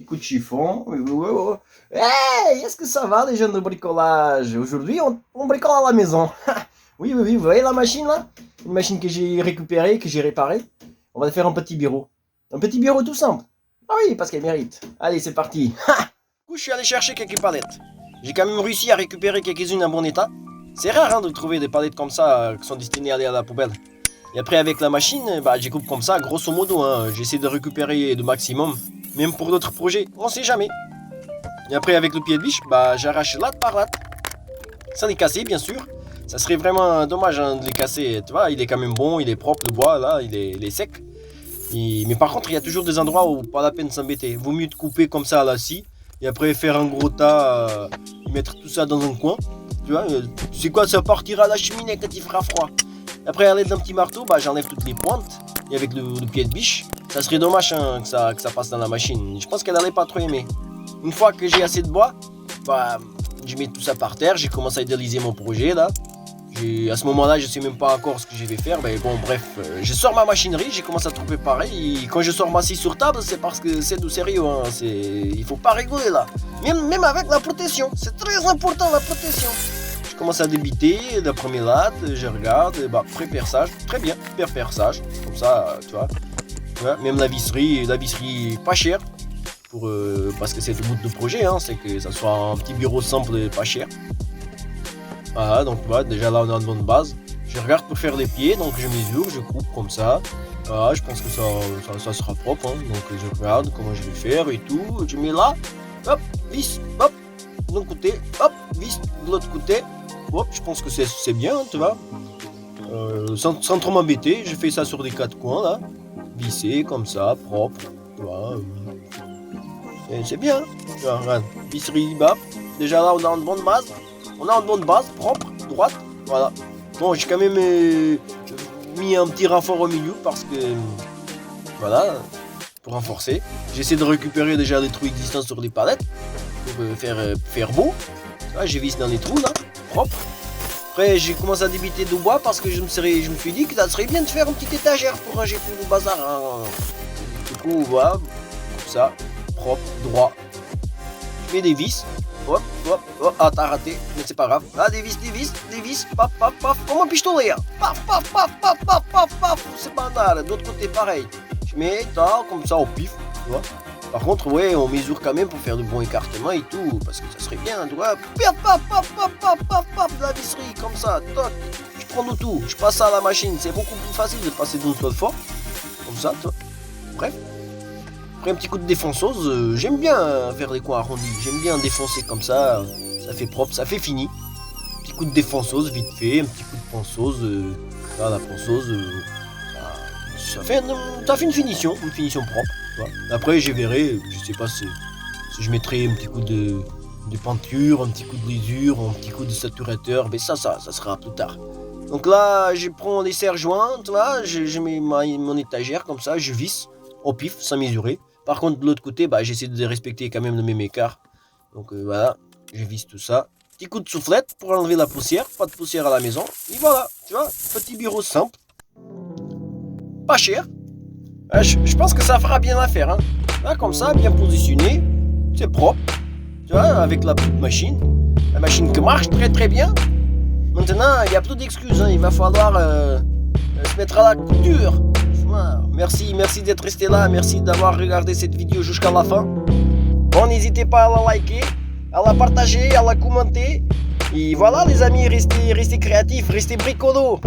petit coup de chiffon. Hey, est-ce que ça va les jeunes de bricolage? Aujourd'hui, on bricole à la maison. Oui, oui, oui, vous voyez la machine là? Une machine que j'ai récupérée, que j'ai réparée. On va faire un petit bureau. Un petit bureau tout simple. Ah oui, parce qu'elle mérite. Allez, c'est parti. Du coup, je suis allé chercher quelques palettes. J'ai quand même réussi à récupérer quelques-unes en bon état. C'est rare de trouver des palettes comme ça qui sont destinées à aller à la poubelle. Et après, avec la machine, je coupe comme ça, grosso modo. J'essaie de récupérer le maximum. Même pour d'autres projets, on sait jamais. Et après, avec le pied de biche, j'arrache latte par latte. Sans les casser, bien sûr. Ça serait vraiment dommage de les casser. Tu vois, il est quand même bon, il est propre, le bois, là, il est sec. Mais par contre, il y a toujours des endroits où pas la peine de s'embêter. Vaut mieux de couper comme ça à la scie. Et après, faire un gros tas, et mettre tout ça dans un coin. Tu vois, tu sais quoi, ça partira à la cheminée quand il fera froid. Après, à l'aide d'un petit marteau, j'enlève toutes les pointes. Et avec le pied de biche, ça serait dommage que ça passe dans la machine. Je pense qu'elle n'allait pas trop aimer. Une fois que j'ai assez de bois, je mets tout ça par terre. J'ai commencé à idéaliser mon projet là. À ce moment-là, je sais même pas encore ce que je vais faire. Mais bon, bref, je sors ma machinerie, j'ai commencé à tout préparer. Et quand je sors ma scie sur table, c'est parce que c'est du sérieux. Il faut pas rigoler là. Même avec la protection, c'est très important la protection. Je commence à débiter la première latte, je regarde, pré-perçage, très bien, pré-perçage, comme ça, tu vois. Même la visserie pas chère, parce que c'est le but du projet, c'est que ça soit un petit bureau simple et pas cher. Voilà, donc voilà, déjà là on a une bonne base. Je regarde pour faire les pieds, donc je mesure, je coupe comme ça. Voilà, je pense que ça sera propre, donc je regarde comment je vais faire et tout. Je mets là, hop, vis, hop, de l'autre côté, hop, vis de l'autre côté. Hop, je pense que c'est bien, tu vois. Sans trop m'embêter, je fais ça sur les quatre coins là, vissé comme ça, propre. Tu vois, c'est bien. Regarde, visserie, déjà là on a une bonne base. On a une bonne base, propre, droite, voilà. Bon, j'ai quand même mis un petit renfort au milieu parce que, voilà, pour renforcer. J'essaie de récupérer déjà les trous existants sur les palettes pour faire beau. Là, j'ai vissé dans les trous, là, propre. Après, j'ai commencé à débiter du bois parce que je me suis dit que ça serait bien de faire une petite étagère pour ranger tout le bazar. Du coup, voilà, comme ça, propre, droit. Je mets des vis. Hop, hop, hop, t'as raté, mais c'est pas grave. Des vis, paf, paf, paf, comme un pistolet, paf, paf, paf, paf, paf, paf, paf, c'est bandal. D'autre côté, pareil. Je mets, comme ça, au pif, tu vois. Par contre, ouais, on mesure quand même pour faire de bons écartements et tout, parce que ça serait bien, tu vois. Paf, paf, paf, paf, paf, paf, paf, de la visserie, comme ça, toc. Je prends de tout, je passe ça à la machine, c'est beaucoup plus facile de passer d'une seule fois, comme ça, toi. Bref. Après un petit coup de défonceuse, j'aime bien faire des coins arrondis, j'aime bien défoncer comme ça fait propre, ça fait fini. Petit coup de défonceuse vite fait, un petit coup de ponceuse, la ponceuse, ça fait une finition propre. Tu vois. Après je verrai, je sais pas si je mettrai un petit coup de peinture, un petit coup de lisure, un petit coup de saturateur, mais ça sera plus tard. Donc là je prends les serre joints, tu vois, je mets mon étagère comme ça, je visse au pif sans mesurer. Par contre, de l'autre côté, j'essaie de respecter quand même le même écart. Donc voilà, je visse tout ça. Petit coup de soufflette pour enlever la poussière. Pas de poussière à la maison. Et voilà, tu vois, petit bureau simple. Pas cher. Je pense que ça fera bien l'affaire. Là, comme ça, bien positionné. C'est propre. Tu vois, avec la petite machine. La machine qui marche très très bien. Maintenant, il n'y a plus d'excuses. Il va falloir se mettre à la couture. Merci d'être resté là, merci d'avoir regardé cette vidéo jusqu'à la fin. Bon, n'hésitez pas à la liker, à la partager, à la commenter. Et voilà les amis, restez créatifs, restez bricolos.